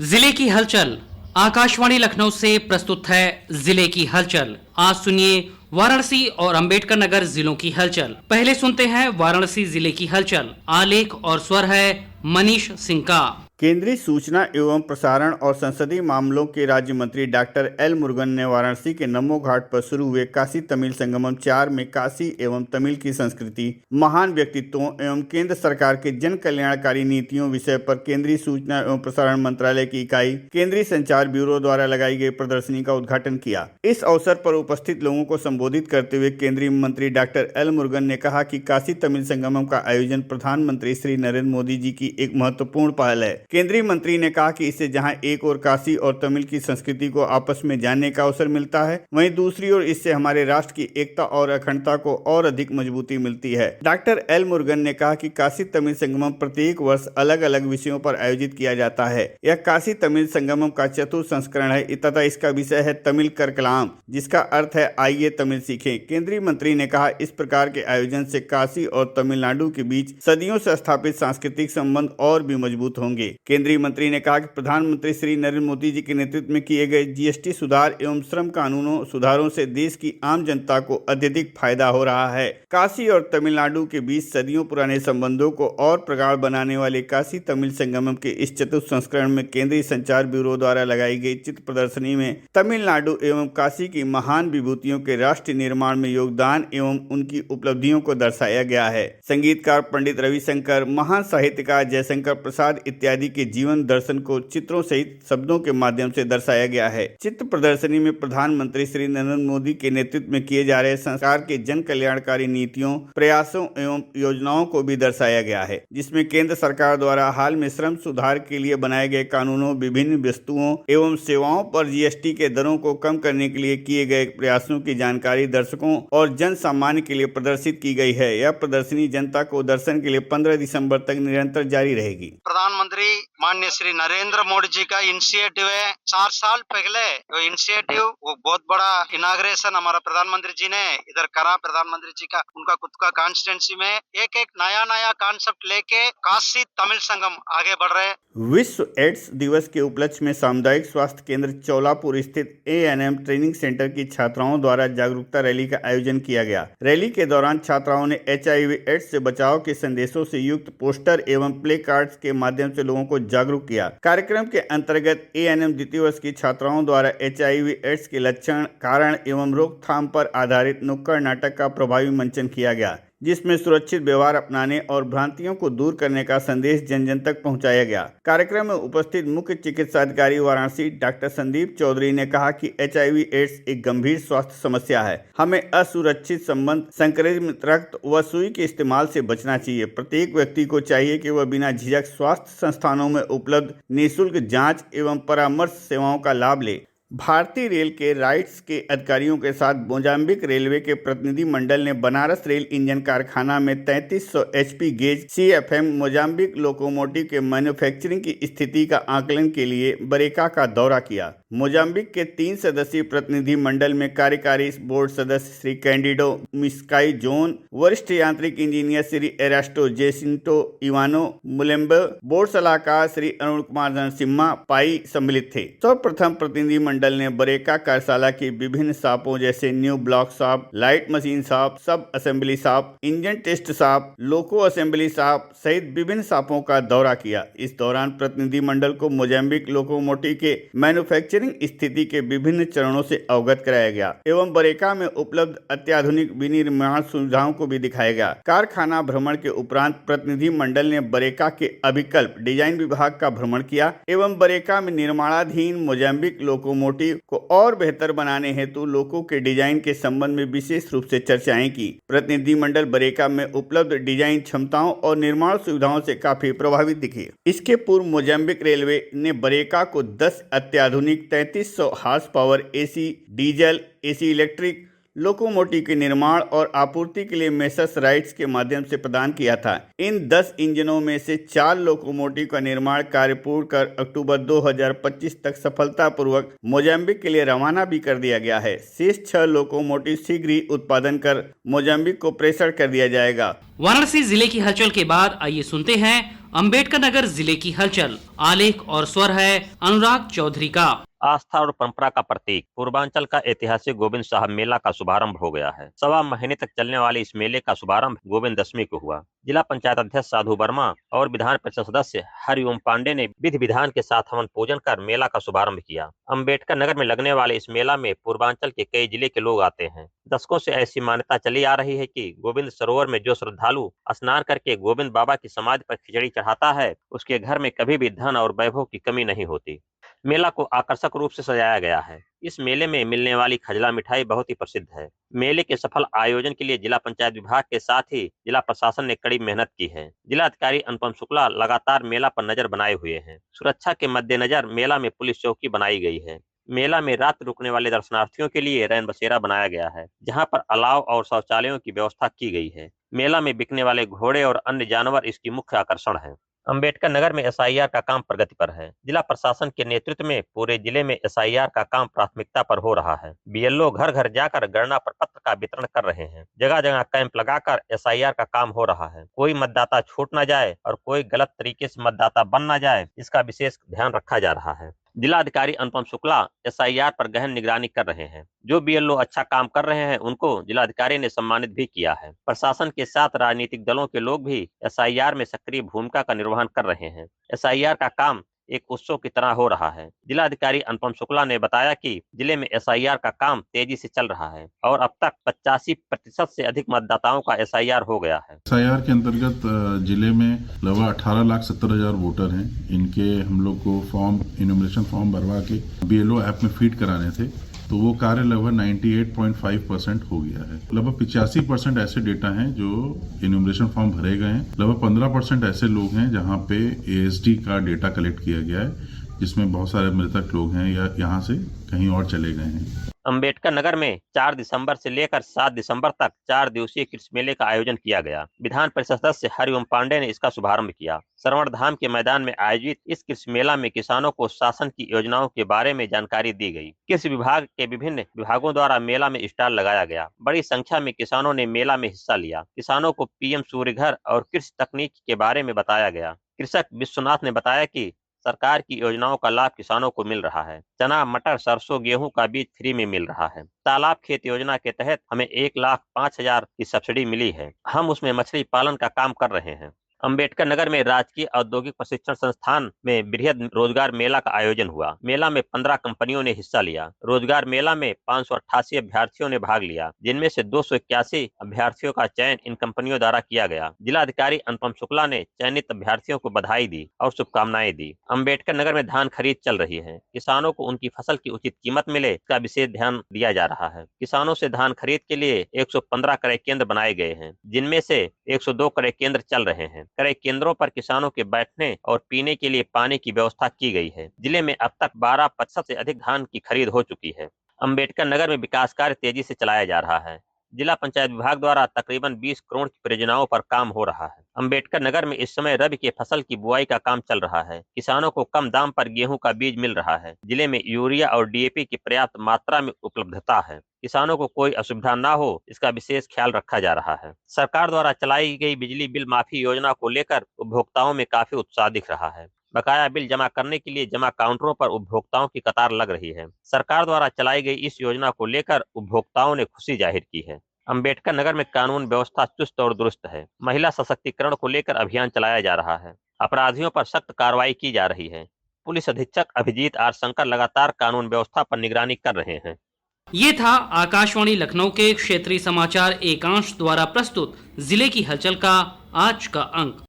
जिले की हलचल। आकाशवाणी लखनऊ से प्रस्तुत है जिले की हलचल। आज सुनिए वाराणसी और अंबेडकर नगर जिलों की हलचल। पहले सुनते हैं वाराणसी जिले की हलचल। आलेख और स्वर है मनीष सिंह का। केंद्रीय सूचना एवं प्रसारण और संसदीय मामलों के राज्य मंत्री डॉक्टर एल मुरुगन ने वाराणसी के नमो घाट पर शुरू हुए काशी तमिल संगमम 4 में काशी एवं तमिल की संस्कृति, महान व्यक्तित्वों एवं केंद्र सरकार के जन कल्याणकारी नीतियों विषय पर केंद्रीय सूचना एवं प्रसारण मंत्रालय की इकाई केंद्रीय संचार ब्यूरो द्वारा लगाई गई प्रदर्शनी का उद्घाटन किया। इस अवसर पर उपस्थित लोगों को संबोधित करते हुए केंद्रीय मंत्री डॉक्टर एल मुरुगन ने कहा कि काशी तमिल संगमम का आयोजन प्रधानमंत्री श्री नरेंद्र मोदी जी की एक महत्वपूर्ण पहल है। केंद्रीय मंत्री ने कहा कि इससे जहां एक ओर काशी और तमिल की संस्कृति को आपस में जानने का अवसर मिलता है, वहीं दूसरी ओर इससे हमारे राष्ट्र की एकता और अखंडता को और अधिक मजबूती मिलती है। डॉक्टर एल मुरुगन ने कहा कि काशी तमिल संगमम प्रत्येक वर्ष अलग अलग विषयों पर आयोजित किया जाता है। यह काशी तमिल संगमम का चतुर्थ संस्करण है तथा इसका विषय है तमिल करकलाम, जिसका अर्थ है आइए तमिल सीखें। केंद्रीय मंत्री ने कहा इस प्रकार के आयोजन से काशी और तमिलनाडु के बीच सदियों से स्थापित सांस्कृतिक संबंध और भी मजबूत होंगे। केंद्रीय मंत्री ने कहा कि प्रधानमंत्री श्री नरेंद्र मोदी जी के नेतृत्व में किए गए जीएसटी सुधार एवं श्रम कानूनों सुधारों से देश की आम जनता को अत्यधिक फायदा हो रहा है। काशी और तमिलनाडु के बीच सदियों पुराने संबंधों को और प्रगाढ़ बनाने वाले काशी तमिल संगमम के इस चतुर्थ संस्करण में केंद्रीय संचार ब्यूरो द्वारा लगाई गई चित्र प्रदर्शनी में तमिलनाडु एवं काशी की महान विभूतियों के राष्ट्र निर्माण में योगदान एवं उनकी उपलब्धियों को दर्शाया गया है। संगीतकार पंडित रविशंकर, महान साहित्यकार जयशंकर प्रसाद इत्यादि के जीवन दर्शन को चित्रों सहित शब्दों के माध्यम से दर्शाया गया है। चित्र प्रदर्शनी में प्रधानमंत्री श्री नरेंद्र मोदी के नेतृत्व में किए जा रहे सरकार के जन कल्याणकारी नीतियों, प्रयासों एवं योजनाओं को भी दर्शाया गया है, जिसमें केंद्र सरकार द्वारा हाल में श्रम सुधार के लिए बनाए गए कानूनों, विभिन्न वस्तुओं एवं सेवाओं पर जीएसटी के दरों को कम करने के लिए किए गए प्रयासों की जानकारी दर्शकों और जन सामान्य के लिए प्रदर्शित की गई है। यह प्रदर्शनी जनता को दर्शन के लिए 15 दिसंबर तक निरंतर जारी रहेगी। प्रधानमंत्री माननीय श्री नरेंद्र मोदी जी का इनिशिएटिव है। 4 साल पहले वो इनिशिएटिव, वो बहुत बड़ा इनाग्रेशन हमारा प्रधानमंत्री जी ने इधर करा। प्रधानमंत्री जी का उनका खुद का कॉन्स्टिट्यूंसी में एक नया कॉन्सेप्ट लेके काशी तमिल संगम आगे बढ़ रहे हैं। विश्व एड्स दिवस के उपलक्ष्य में सामुदायिक स्वास्थ्य केंद्र चौलापुर स्थित एएनएम ट्रेनिंग सेंटर की छात्राओं द्वारा जागरूकता रैली का आयोजन किया गया। रैली के दौरान छात्राओं ने एचआईवी एड्स से बचाव के संदेशों से युक्त पोस्टर एवं प्ले कार्ड्स के माध्यम से लोगों को जागरूक किया। कार्यक्रम के अंतर्गत एएनएम द्वितीय वर्ष की छात्राओं द्वारा एचआईवी एड्स के लक्षण, कारण एवं रोकथाम पर आधारित नुक्कड़ नाटक का प्रभावी मंचन किया गया, जिसमें सुरक्षित व्यवहार अपनाने और भ्रांतियों को दूर करने का संदेश जन जन तक पहुंचाया गया। कार्यक्रम में उपस्थित मुख्य चिकित्सा अधिकारी वाराणसी डॉक्टर संदीप चौधरी ने कहा कि एचआईवी एड्स एक गंभीर स्वास्थ्य समस्या है। हमें असुरक्षित संबंध, संक्रमित रक्त व सुई के इस्तेमाल से बचना चाहिए। प्रत्येक व्यक्ति को चाहिए कि वह बिना झिझक स्वास्थ्य संस्थानों में उपलब्ध निःशुल्क जांच एवं परामर्श सेवाओं का लाभ ले। भारतीय रेल के राइट्स के अधिकारियों के साथ मोजाम्बिक रेलवे के प्रतिनिधि मंडल ने बनारस रेल इंजन कारखाना में 3300 HP gauge CFM Mozambique locomotive के मैन्युफैक्चरिंग की स्थिति का आकलन के लिए बरेका का दौरा किया। मोजाम्बिक के 3 सदस्यीय प्रतिनिधि मंडल में कार्यकारी बोर्ड सदस्य श्री कैंडिडो मिस्काई जोन, वरिष्ठ यांत्रिक इंजीनियर श्री एरास्टो जेसिंटो इवानो मुलेम्बे, बोर्ड सलाहकार श्री अरुण कुमार नरसिम्हा पाई सम्मिलित थे। सर्वप्रथम प्रतिनिधि मंडल ने बरेका कार्यशाला की विभिन्न शॉपों जैसे new block shop, light machine shop, सब assembly shop, engine test shop, loco assembly shop सहित विभिन्न शॉपों का दौरा किया। इस दौरान प्रतिनिधि मंडल को मोजाम्बिक लोकोमोटिव के मैन्युफैक्चरिंग स्थिति के विभिन्न चरणों से अवगत कराया गया एवं बरेका में उपलब्ध अत्याधुनिक विनिर्माण सुविधाओं को भी दिखाया गया। कारखाना भ्रमण के उपरांत प्रतिनिधि मंडल ने बरेका के अभिकल्प डिजाइन विभाग का भ्रमण किया एवं बरेका में निर्माणाधीन मोजाम्बिक लोकोमोटिव को और बेहतर बनाने हेतु लोको के डिजाइन के संबंध में विशेष रूप से चर्चाएं की। प्रतिनिधि मंडल बरेका में उपलब्ध डिजाइन क्षमताओं और निर्माण सुविधाओं से काफी प्रभावित दिखे। इसके पूर्व मोजाम्बिक रेलवे ने बरेका को 10 अत्याधुनिक 3300 horse power AC diesel, AC electric locomotive के निर्माण और आपूर्ति के लिए मेसर्स राइट्स के माध्यम से प्रदान किया था। इन 10 इंजनों में से 4 लोकोमोटिव का निर्माण कार्य पूर्ण कर अक्टूबर 2025 तक सफलतापूर्वक मोजाम्बिक के लिए रवाना भी कर दिया गया है। शेष 6 लोकोमोटिव शीघ्र ही उत्पादन कर मोजाम्बिक को प्रेषण कर दिया जाएगा। वाराणसी जिले की हलचल के बाद आइए सुनते हैं अंबेडकर नगर जिले की हलचल। आलेख और स्वर है अनुराग चौधरी का। आस्था और परंपरा का प्रतीक पूर्वांचल का ऐतिहासिक गोविंद साहब मेला का शुभारंभ हो गया है। 1.25 महीने तक चलने वाले इस मेले का शुभारंभ गोविंद दशमी को हुआ। जिला पंचायत अध्यक्ष साधु वर्मा और विधान परिषद सदस्य हरिओम पांडे ने विधि विधान के साथ हवन पूजन कर मेला का शुभारंभ किया। अंबेडकर नगर में लगने वाले इस मेला में पूर्वांचल के कई जिले के लोग आते हैं। दशकों से ऐसी मान्यता चली आ रही है कि गोविंद सरोवर में जो श्रद्धालु स्नान करके गोविंद बाबा की समाधि पर खिचड़ी चढ़ाता है, उसके घर में कभी भी धन और वैभव की कमी नहीं होती। मेला को आकर्षक रूप से सजाया गया है। इस मेले में मिलने वाली खजला मिठाई बहुत ही प्रसिद्ध है। मेले के सफल आयोजन के लिए जिला पंचायत विभाग के साथ ही जिला प्रशासन ने कड़ी मेहनत की है। जिला अधिकारी अनुपम शुक्ला लगातार मेला पर नजर बनाए हुए हैं। सुरक्षा के मद्देनजर मेला में पुलिस चौकी बनाई गई है। मेला में रात रुकने वाले दर्शनार्थियों के लिए रैन बसेरा बनाया गया है, जहां पर अलाव और शौचालयों की व्यवस्था की गई है। मेला में बिकने वाले घोड़े और अन्य जानवर इसकी मुख्य आकर्षण है। अंबेडकर नगर में एसआईआर का काम प्रगति पर है। जिला प्रशासन के नेतृत्व में पूरे जिले में एसआईआर का काम प्राथमिकता पर हो रहा है। बीएलओ घर घर जाकर गणना प्रपत्र का वितरण कर रहे हैं। जगह जगह कैंप लगाकर एसआईआर का काम हो रहा है। कोई मतदाता छूट न जाए और कोई गलत तरीके से मतदाता बन न जाए, इसका विशेष ध्यान रखा जा रहा है। जिला अधिकारी अनुपम शुक्ला एसआईआर पर गहन निगरानी कर रहे हैं। जो बीएलओ अच्छा काम कर रहे हैं, उनको जिलाधिकारी ने सम्मानित भी किया है। प्रशासन के साथ राजनीतिक दलों के लोग भी एसआईआर में सक्रिय भूमिका का निर्वहन कर रहे हैं। एसआईआर का काम एक उत्सव की तरह हो रहा है। जिलाधिकारी अनुपम शुक्ला ने बताया कि जिले में एसआईआर का काम तेजी से चल रहा है और अब तक 85% से अधिक मतदाताओं का एसआईआर हो गया है। एसआईआर के अंतर्गत जिले में लगभग 18,70,000 वोटर हैं। इनके हम लोग को इन्यूमरेशन फॉर्म भरवा के बीएलओ ऐप में फीड कराने थे, तो वो कार्य लगभग 98.5% हो गया है। लगभग 85% ऐसे डेटा हैं जो इन्यूमरेशन फॉर्म भरे गए हैं। लगभग 15% ऐसे लोग हैं जहां पे एएसडी का डेटा कलेक्ट किया गया है, जिसमें बहुत सारे मृतक लोग हैं या यहाँ से कहीं और चले गए हैं। अंबेडकर नगर में 4 दिसंबर से लेकर 7 दिसंबर तक 4 दिवसीय कृषि मेले का आयोजन किया गया। विधान परिषद सदस्य हरिओम पांडे ने इसका शुभारंभ किया। श्रवण धाम के मैदान में आयोजित इस कृषि मेला में किसानों को शासन की योजनाओं के बारे में जानकारी दी गई। कृषि विभाग के विभिन्न विभागों द्वारा मेला में स्टॉल लगाया गया। बड़ी संख्या में किसानों ने मेला में हिस्सा लिया। किसानों को पीएम सूर्य घर और कृषि तकनीक के बारे में बताया गया। कृषक विश्वनाथ ने बताया कि सरकार की योजनाओं का लाभ किसानों को मिल रहा है। चना, मटर, सरसों, गेहूं का बीज फ्री में मिल रहा है। तालाब खेत योजना के तहत हमें 1,05,000 की सब्सिडी मिली है। हम उसमें मछली पालन का काम कर रहे हैं। अंबेडकर नगर में राजकीय औद्योगिक प्रशिक्षण संस्थान में बृहद रोजगार मेला का आयोजन हुआ। मेला में 15 कंपनियों ने हिस्सा लिया। रोजगार मेला में 588 अभ्यर्थियों ने भाग लिया, जिनमें से 281 अभ्यर्थियों का चयन इन कंपनियों द्वारा किया गया। जिला अधिकारी अनुपम शुक्ला ने चयनित अभ्यर्थियों को बधाई दी और शुभकामनाएं दी। अंबेडकर नगर में धान खरीद चल रही है। किसानों को उनकी फसल की उचित कीमत मिले, इसका विशेष ध्यान दिया जा रहा है। किसानों से धान खरीद के लिए 115 क्रय केंद्र बनाए गए हैं, जिनमें से 102 क्रय केंद्र चल रहे हैं। क्रय केंद्रों पर किसानों के बैठने और पीने के लिए पानी की व्यवस्था की गई है। जिले में अब तक 12% से अधिक धान की खरीद हो चुकी है। अंबेडकर नगर में विकास कार्य तेजी से चलाया जा रहा है। जिला पंचायत विभाग द्वारा तकरीबन 20 करोड़ की परियोजनाओं पर काम हो रहा है। अंबेडकर नगर में इस समय रबी के फसल की बुआई का काम चल रहा है। किसानों को कम दाम पर गेहूं का बीज मिल रहा है। जिले में यूरिया और डीएपी की पर्याप्त मात्रा में उपलब्धता है। किसानों को कोई असुविधा न हो, इसका विशेष ख्याल रखा जा रहा है। सरकार द्वारा चलाई गई बिजली बिल माफी योजना को लेकर उपभोक्ताओं में काफी उत्साह दिख रहा है। बकाया बिल जमा करने के लिए जमा काउंटरों पर उपभोक्ताओं की कतार लग रही है। सरकार द्वारा चलाई गई इस योजना को लेकर उपभोक्ताओं ने खुशी जाहिर की है। अंबेडकर नगर में कानून व्यवस्था चुस्त और दुरुस्त है। महिला सशक्तिकरण को लेकर अभियान चलाया जा रहा है। अपराधियों पर सख्त कार्रवाई की जा रही है। पुलिस अधीक्षक अभिजीत आर शंकर लगातार कानून व्यवस्था पर निगरानी कर रहे हैं। ये था आकाशवाणी लखनऊ के क्षेत्रीय समाचार एकांश द्वारा प्रस्तुत जिले की हलचल का आज का अंक।